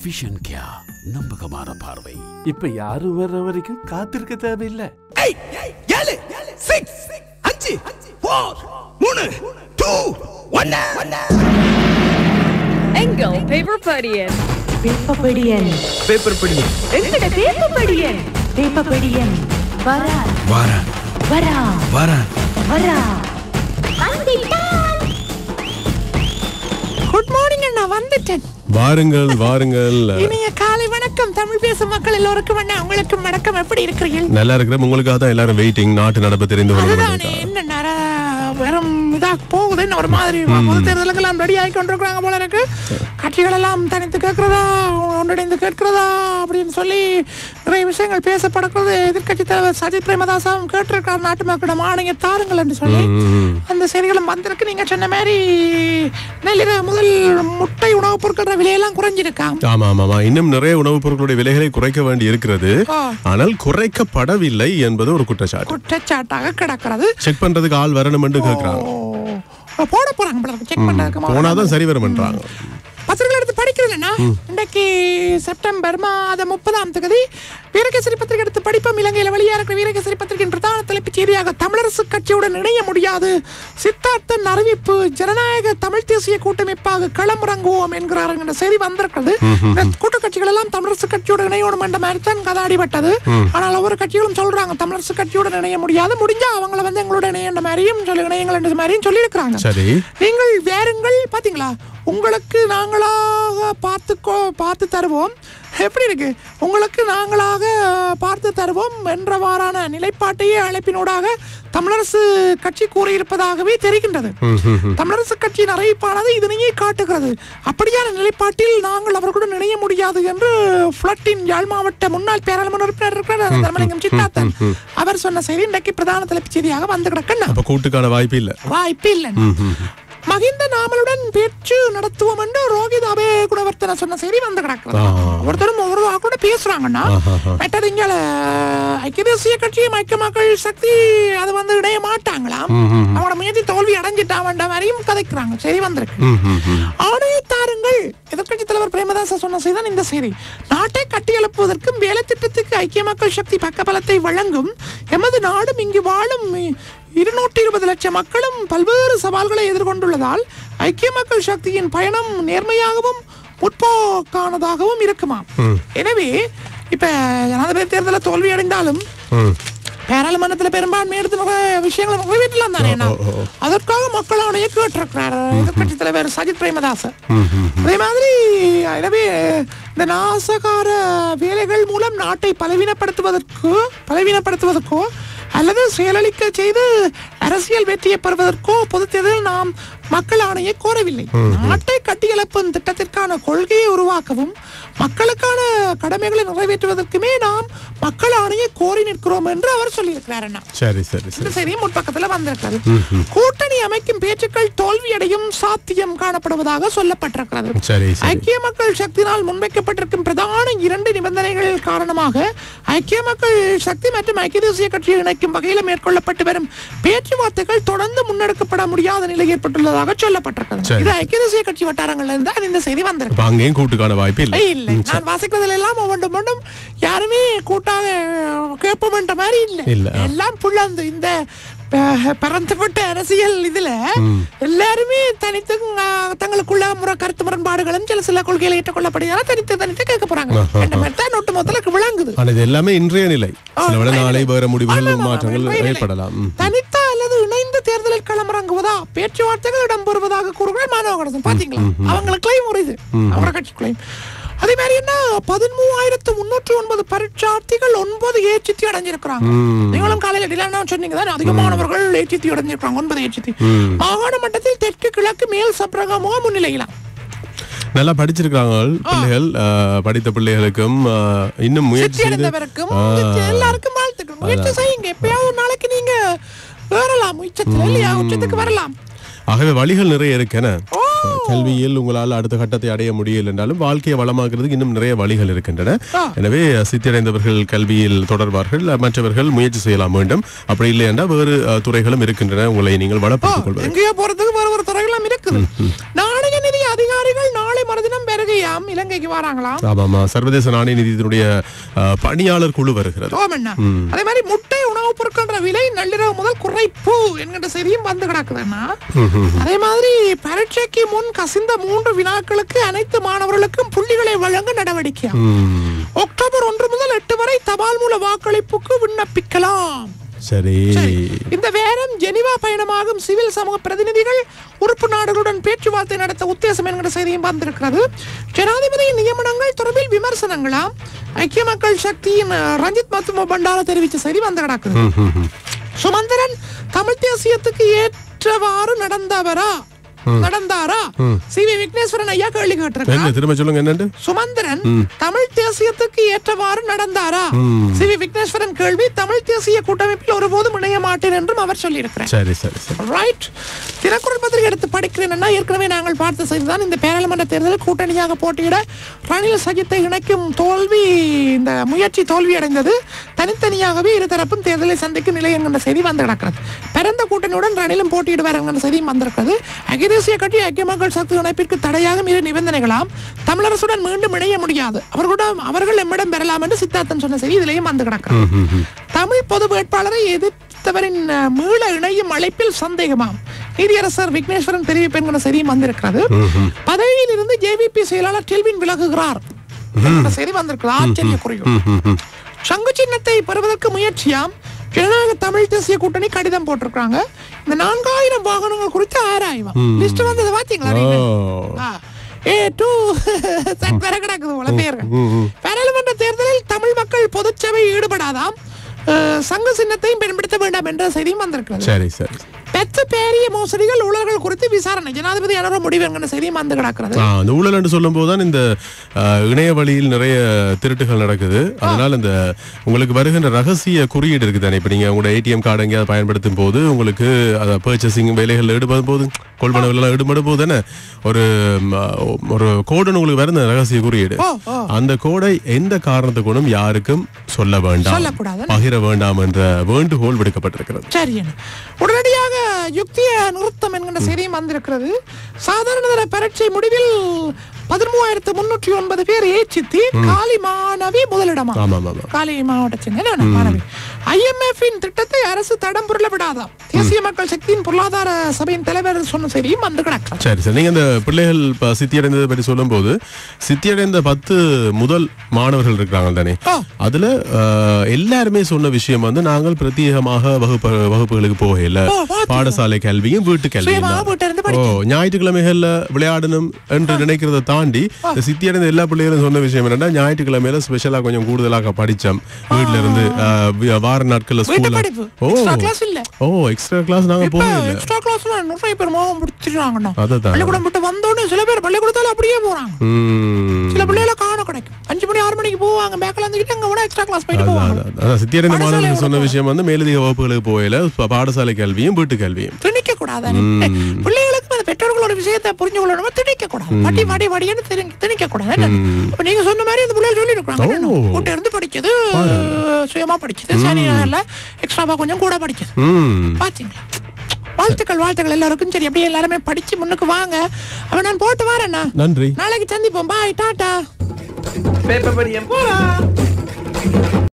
Vision கியா, நம்பகமான பார்வை. இப்ப யாரும் வர்ற வரைக்கும் காத்திருக்க தேவையில்லை. 7 6 5 4 3 2 1 எங்கள் பேப்பர் படியன் எங்கட பேப்பர் படியன் வரா குட் மார்னிங் அண்ணா, வந்துட்டேன். வாருங்கள் வாருங்கள். இனிய காலை வணக்கம் தமிழ் பேசும் மக்கள் எல்லோருக்கும். அண்ணா உங்களுக்கு வணக்கம், எப்படி இருக்கிறீர்கள்? நல்லா இருக்கிறேன். உங்களுக்காக தான் எல்லாரும் வெயிட்டிங். நாட்டு நடப்பு தெரிந்து அதுதானே, என்ன வெறும் இதா போகுது. என்ன ஒரு மாதிரி பொது தேர்தலுக்கெல்லாம் ரெடி ஆகி கொண்டிருக்கிறாங்க போல இருக்கு. கட்சிகள் எல்லாம் தனித்து கேட்கிறதா, ஒன்றிணைந்து கேட்கிறதா அப்படின்னு சொல்லி நிறைய விஷயங்கள் பேசப்படுகிறது. எதிர்கட்சி தலைவர் சஜித் பிரேமதாசாவும் கேட்டிருக்கார் நாட்டு மக்களிடம் ஆணைய தாருங்கள் என்று சொல்லி. அந்த செய்திகளும் வந்திருக்கு. நீங்க சொன்ன மாதிரி நள்ளிரவு முதல் முட்டை உணவுப் பொருட்கள் விலையெல்லாம் குறைஞ்சிருக்காம். ஆமா ஆமா, இன்னும் நிறைய உணவுப் பொருட்களுடைய விலைகளை குறைக்க வேண்டி இருக்கிறது. ஆனால் குறைக்கப்படவில்லை என்பது ஒரு குற்றச்சாட்டாக கிடக்கிறது. செக் பண்றதுக்கு ஆள் வரணும் என்று கேட்கிறாங்க. போட போறாங்க, செக் பண்றதுக்கு போனாதான் சரி வரணும்ன்றாங்க. பத்திரிகை எடுத்து படிக்கிறேன்னா இன்றைக்கு செப்டம்பர் மாதம் 30ஆம் தேதி வீரகேசரி பத்திரிகை எடுத்து படிப்போம். இலங்கையில் வெளியாக இருக்கிற வீரகேசரி பத்திரிகையின் பிரதான தலைப்புச் செய்தியாக தமிழரசு கட்சியுடன் இணைய முடியாது, சித்தார்த்தன் அறிவிப்பு, ஜனநாயக தமிழ் தேசிய கூட்டமைப்பாக களமிறங்குவோம் என்கிறார் என்ற செய்தி வந்திருக்கிறது. இந்த கூட்டு கட்சிகள் எல்லாம் தமிழரசு கட்சியுடன் இணையணும் என்ற மாதிரி தான் கதாடிப்பட்டது. ஆனால் ஒவ்வொரு கட்சிகளும் சொல்றாங்க தமிழரசு கட்சியுடன் இணைய முடியாது, முடிஞ்சா அவங்கள வந்து எங்களோட இணைய மாதிரியும் இணையங்கள் என்ற மாதிரியும் சொல்லி இருக்கிறாங்க. நீங்கள் வேறுங்கள் பாத்தீங்களா, உங்களுக்கு நாங்களாக பார்த்து தருவோம். எப்படி இருக்கு, உங்களுக்கு நாங்களாக பார்த்து தருவோம் என்றவாறான நிலைப்பாட்டையே அழைப்பினூடாக தமிழரசு கட்சி கூறியிருப்பதாகவே தெரிகின்றது. தமிழரசு கட்சியின் அறிவிப்பானது இதனையே காட்டுகிறது. அப்படியான நிலைப்பாட்டில் நாங்கள் அவர்களுடன் இணைய முடியாது என்று பிளட்டின் யாழ் மாவட்ட முன்னாள் பேராளுமன்ற உறுப்பினர் இருக்கிறார் தர்மலிங்கம் சித்தார்த்தன் அவர் சொன்ன செய்தி இன்றைக்கு பிரதான தலைப்புச் செய்தியாக வந்து கிடக்கணும். கூட்டுக்கான வாய்ப்பு இல்லை. மகிந்த நாமலுடன் பேச்சு நடத்துவோம் என்று ரோஹித் அபே குணவர்த்தன சொன்ன செய்தி வந்து கிடக்குது. ஒருத்தரும் ஒவ்வொரு கூட பேசுறாங்கன்னா மற்றது இங்க ஐக்கிய தேசிய கட்சியும் ஐக்கிய மக்கள் சக்தி அது வந்து இணைய மாட்டாங்களாம், அவனோட முயற்சி தோல்வி அடைஞ்சிட்டான் மாதிரியும் கதைக்கிறாங்க. செய்தி வந்திருக்கு. ஆணையத்தாருங்கள் எதிர்கட்சி தலைவர் பிரேமதாச சொன்ன செய்தி இந்த செய்தி. நாட்டை கட்டியெழுப்புவதற்கும் வேலை திட்டத்துக்கு ஐக்கிய மக்கள் சக்தி பக்கபலத்தை வழங்கும். எமது நாடும் இங்கு வாழும் 220 லட்சம் மக்களும் பல்வேறு சவால்களை எதிர்கொண்டுள்ளதால் ஐக்கிய மக்கள் சக்தியின் பயணம் நேர்மையாகவும் முற்போக்கானதாகவும் இருக்குமா. எனவே இப்ப ஜனாதிபதி தேர்தலில் தோல்வி அடைந்தாலும் பாராளுமன்றத்தில் பெரும்பான்மை எடுத்து விஷயங்களை நிறைவேற்றலாம் தானே. அதற்காக மக்கள் ஆணையை கேட்டிருக்கிறார் எதிர்கட்சி தலைவர் சஜித் பிரேமதாச. அதே மாதிரி எனவே இந்த நாசகார வேலைகள் மூலம் நாட்டை பலவீனப்படுத்துவதற்கோ அல்லது செயலளிக்க செய்து அரசியல் வெற்றியை பெறுவதற்கோ பொது தேர்தலில் நாம் மக்கள் ஆணையை கோரவில்லை. நாட்டை கட்டியெழுப்பும் திட்டத்திற்கான கொள்கையை உருவாக்கவும் மக்களுக்கான கடமைகளை நிறைவேற்றுவதற்குமே நாம் மக்கள் ஆணையை கோரி நிற்கிறோம் என்று அவர் சொல்லியிருக்கிறார். இந்த செய்தியும் முற்பக்கத்தில் வந்திருக்கிறது. கூட்டணி அமைக்கும் பேச்சுக்கள் தோல்வியடையும் சாத்தியம் காணப்படுவதாக சொல்லப்பட்டிருக்கிறது. ஐக்கிய மக்கள் சக்தியினால் முன்வைக்கப்பட்டிருக்கும் பிரதான 2 நிபந்தனைகள் காரணமாக ஐக்கிய மக்கள் சக்தி மற்றும் ஐக்கிய தேசிய கட்சியை இணைக்கும் வகையில் மேற்கொள்ளப்பட்டு வரும் பேச்சுவார்த்தைகள் தொடர்ந்து முன்னெடுக்கப்பட முடியாத நிலை ஏற்பட்டுள்ளதாக சொல்லப்பட்டிருக்கிறது. இது ஐக்கிய தேசிய கட்சி வட்டாரங்கள் இருந்தால் இந்த செய்தி வந்திருக்கு. அங்கேயும் கூட்டுக்கான வாய்ப்பு இல்லை. நான் வாசிக்கிறதுல எல்லாம் ஒவ்வொன்றும் யாருமே கூட்டாக கேட்போம் என்ற மாதிரி இல்லை. எல்லாம் புள்ளந்து இந்த பரந்துபட்ட அரசியல் இதுல எல்லாருமே தனித்து தங்களுக்குள்ள கருத்து முரண்பாடுகளும் சில கொள்கைகளை ஏற்றுக்கொள்ளப்படுகிறதா தனித்து கேட்க போறாங்க. நோட்டு மொத்தம் விளங்குது. இது எல்லாமே இன்றைய நிலை. நாளை வேற முடிவுகள் மாற்றங்கள் ஏற்படலாம். தனித்தா அல்லது இணைந்து தேர்தலில் களமிறங்குவதா பேச்சுவார்த்தைகள் இடம்பெறுவதாக கூறுகிறார் மாணவ கணேசன். பாத்தீங்களா, அவங்களுக்குள்ளையும் ஒரு இது அவர கட்சிக்குள்ளையும். அதே மாதிரி என்ன 13,309 பரீட்சார்த்திகள் 9 ஏச்சித்தி அடைஞ்சிருக்கிறாங்க. நீங்களும் காலையில் டிலானா சொன்னீங்க தான், அதிகமானவர்கள் ஏச்சித்தி அடைஞ்சிருக்காங்க. 9 ஏச்சித்தி. மாகாண மட்டத்தில் தெற்கு கிழக்கு மேல் சப்ரகமோ முன்னிலையிலாம் நல்லா படிச்சிருக்காங்க பிள்ளைகள். படித்த பிள்ளைகளுக்கும் இன்னும் முயற்சி செய்தவருக்கும் எல்லாருக்கும் வாழ்த்துக்கள். முயற்சி செய்யுங்க. எப்பயாவது ஒரு நாளைக்கு நீங்க வரலாம், உச்சத்துக்கு வரலாம். ஆகவே வழிகள் நிறைய இருக்கன. கல்வியில் உங்களால் அடுத்த கட்டத்தை அடைய முடியல என்றாலும் வாழ்க்கையை வளமாக்குறதுக்கு இன்னும் நிறைய வழிகள் இருக்கின்றன. எனவே சித்தியடைந்தவர்கள் கல்வியில் தொடர்வார்கள், மற்றவர்கள் முயற்சி செய்யலாம் வேண்டும். அப்படி இல்லை என்றால் வேறு துறைகளும் இருக்கின்றன. உங்களை நீங்கள் வளப்படுத்திக் கொள்வது. எங்கேயோ போறதுக்கு வேறு துறைகளும் இருக்குது. நாணய நிதி அதிகாரிகள் நாளை மறுதினம் பிறகு இலங்கைக்கு வராங்களாம். ஆமாமா, சர்வதேச நாணய நிதியத்தினுடைய பணியாளர் குழு வருகிறது. அதே மாதிரி முட்டை உணவுப் பொருட்கள் விலை நள்ளிரவு முதல் குறைப்பு என்கிற செய்தியும் வந்து கிடக்குதுன்னா, அதே மாதிரி பரீட்சைக்கு முன் கசிந்த 3 வினாக்களுக்கு அனைத்து மாணவர்களுக்கும் புள்ளிகளை வழங்க நடவடிக்கை. அக்டோபர் 1 முதல் 8 வரை தபால் மூல வாக்களிப்புக்கு விண்ணப்பிக்கலாம். சரி, இந்த வாரம் ஜெனீவா பயணமாகும் சிவில் சமூக பிரதிநிதிகள் உறுப்பு நாடுகளுடன் பேச்சுவார்த்தை நடத்த உத்தேசம் என்கிற செய்தியும் வந்திருக்கிறது. ஜனாதிபதியின் நியமனங்கள் தொடர்பில் விமர்சனங்களாம் ஐக்கிய மக்கள் சக்தியின் ரஞ்சித் மத்தும பண்டார தெரிவித்த செய்தி வந்து கிடக்குது. சுமந்திரன் தமிழ் தேசியத்துக்கு ஏற்றவாறு நடந்தாரா? சி.வி. விக்னேஸ்வரன் ஐயா கேள்வி கேட்டிருக்காங்க. திரும்ப சொல்லுங்க, என்னண்டு? சுமந்திரன் தமிழ் தேசியத்துக்கு ஏற்றவாறு நடந்தாரா? சி.வி. விக்னேஸ்வரன் கேள்வி. தமிழ் தேசிய கூட்டமைப்பில் ஒருபோதும் இணைய மாட்டேன் என்றும் அவர் சொல்லியிருக்கிறார். சரி சரி சரி, ரைட். தினக்குரல் பத்திரிகை எடுத்து படிக்கிறேன்னா, ஏற்கனவே நாங்கள் பார்த்த செய்திதான். இந்த பாராளுமன்ற தேர்தலில் கூட்டணியாக போட்டியிட ரணில் சஜித்தை இணைக்கும் இந்த முயற்சி தோல்வியடைந்தது. தனித்தனியாகவே இருதரப்பும் தேர்தலை சந்திக்கும் நிலை என்கிற செய்தி வந்து கிடக்கிறது. பிறந்த கூட்டணியுடன் ரணிலும் போட்டியிடுவார் என்கிற செய்தியும் வந்திருக்கிறது. தேசிய கட்சி ஐக்கிய மக்கள் சக்தி இணைப்பிற்கு தடையாக மீது நிபந்தனைகளாம். தமிழரசுடன் மீண்டும் இணைய முடியாது, அவர்கள் எம்மிடம் பெறலாம் என்று சித்தார்த்தன் சொன்ன செய்தி இதிலேயும் வந்து கிடக்கிறது. தமிழ் பொது வேட்பாளரை எதிர்த்தவரின் மீள இணையும் அழைப்பில் சந்தேகமாம். நீதியரசர் விக்னேஸ்வரன் தெரிவிப்பு என்கிற செய்தியும் வந்திருக்கிறது. பதவியில் இருந்து ஜேவிபி செயலாளர் டெல்வின் விலகுகிறார் செய்தி வந்திருக்கிறது. ஆச்சரியக்குறியும் சங்கு சின்னத்தை பெறுவதற்கு முயற்சியாம். ஜனநாயக தமிழ் தேசிய கூட்டணி கடிதம் போட்டிருக்காங்க. இந்த 4000 வாகனங்கள் குறித்து ஆராய்வா லிஸ்ட் வந்தது பாத்தீங்களா? பாராளுமன்ற தேர்தலில் தமிழ் மக்கள் பொதுச்சபை ஈடுபடாதாம். சங்க சின்னத்தையும் பயன்படுத்த வேண்டாம் என்ற செய்தியும் வந்திருக்கிறது. பெற்ற பேரிய மோசடிகள் ஊழல்கள் குறித்து விசாரணை ஜனாதிபதி அனுர முடிவு என்கிற செய்தியும் வந்து கிடக்கிறது. அந்த ஊழல் என்று சொல்லும் போதுதான் இந்த இணைய வழியில் நிறைய திருட்டுகள் நடக்குது. அதனால இந்த உங்களுக்கு வருகின்ற ரகசிய குறியீடு இருக்குதானே, இப்ப நீங்க உங்களோட ஏடிஎம் கார்டு எங்கேயாவது பயன்படுத்தும் போது உங்களுக்கு பர்ச்சேசிங் வேலைகள் ஈடுபடும் போது, கொள்வனவுல ஈடுபடும் போது தானே ஒரு கோடு உங்களுக்கு வருது, ரகசிய குறியீடு. அந்த கோடை எந்த காரணத்தை கொண்டும் யாருக்கும் சொல்ல வேண்டாம், பகிர வேண்டாம் என்ற வேண்டுகோள் விடுக்கப்பட்டிருக்கிறது. சரி, உடனடியாக யுக்திய நிறுத்தம் என்கிற செய்தியும் வந்திருக்கிறது. சாதாரண பரீட்சை முடிவில் 13,309 பேர் ஏச்சித்தி காலி மாணவி முதலிடமா? காலி மாவட்ட மாணவி. IMF திட்டத்தை அரசு தடம் புரள விடாதாம். தேசிய மக்கள் சக்தியின் பொருளாதார சபையின் தலைவர் சொன்ன செய்தியும் வந்து கிடக்கிறது. சரி சரி, நீங்க இந்த பிள்ளைகள் சித்தியடைந்ததை பற்றி சொல்லும் போது, சித்தியடைந்த 10 முதல் மாணவர்கள் இருக்காங்க தானே, அதுல எல்லாருமே சொன்ன விஷயம் வந்து நாங்கள் பிரத்யேகமாக வகுப்புகளுக்கு போகல, பாடசாலை கல்வியும் வீட்டு கல்வியும், ஞாயிற்றுக்கிழமைகள்ல விளையாடணும் என்று நினைக்கிறத தாண்டி சித்தியடைந்த எல்லா பிள்ளைகளும் சொன்ன விஷயம் என்னன்னா, ஞாயிற்றுக்கிழமையில ஸ்பெஷலா கொஞ்சம் கூடுதலாக படிச்சோம், வீட்டுல இருந்து வார நாட்கள்ல ஸ்கூல்ல எக்ஸ்ட்ரா கிளாஸ் நாங்க போகல. எக்ஸ்ட்ரா கிளாஸ்ல நிறைய பேர் மோகம் பிடிச்சிட்டாங்கண்ணா. பள்ளிக்கூடம் விட்டு வந்தோடனே சில பேர் பள்ளிக்கூடத்தால அப்படியே போறாங்க. சில பிள்ளைகளை காண கிடைக்கும். 5 மணி 6 மணிக்கு போவாங்க, பேக்ல வந்துட்டு அங்க கூட எக்ஸ்ட்ரா கிளாஸ் போயிட்டு போவாங்க. சித்தியடைந்த மாணவர்கள் சொன்ன விஷயம் வந்து மேலதிக வகுப்புகளுக்கு போகல, பாடசாலை கல்வியும் வீட்டு கல்வியும் திணிக்க கூடாது. பிள்ளைகளுக்கு பெற்றோர்களோட விஷயத்தை புரிஞ்சு கொள்ளணும், திணிக்க கூடாது. வட்டி வடி வடின்னு திணிக்க கூடாது. இப்ப நீங்க சொன்ன மாதிரி அந்த பிள்ளைகள் சொல்லி இருக்காங்க, கூட்ட இருந்து படிச்சது, சுயமா படிச்சது, சனியில எக்ஸ்ட்ராவா கொஞ்சம் கூட படிச்சது. பாத்தீங்களா? வாழ்த்துக்கள் எல்லாருக்கும். சரி, அப்படியே எல்லாருமே படிச்சு முன்னுக்கு வாங்க. அவன் நான் போட்டு வரேன்னா, நன்றி, நாளைக்கு சந்திப்போம். பாய், டாடா. பேப்பர் படியம் போலாம்.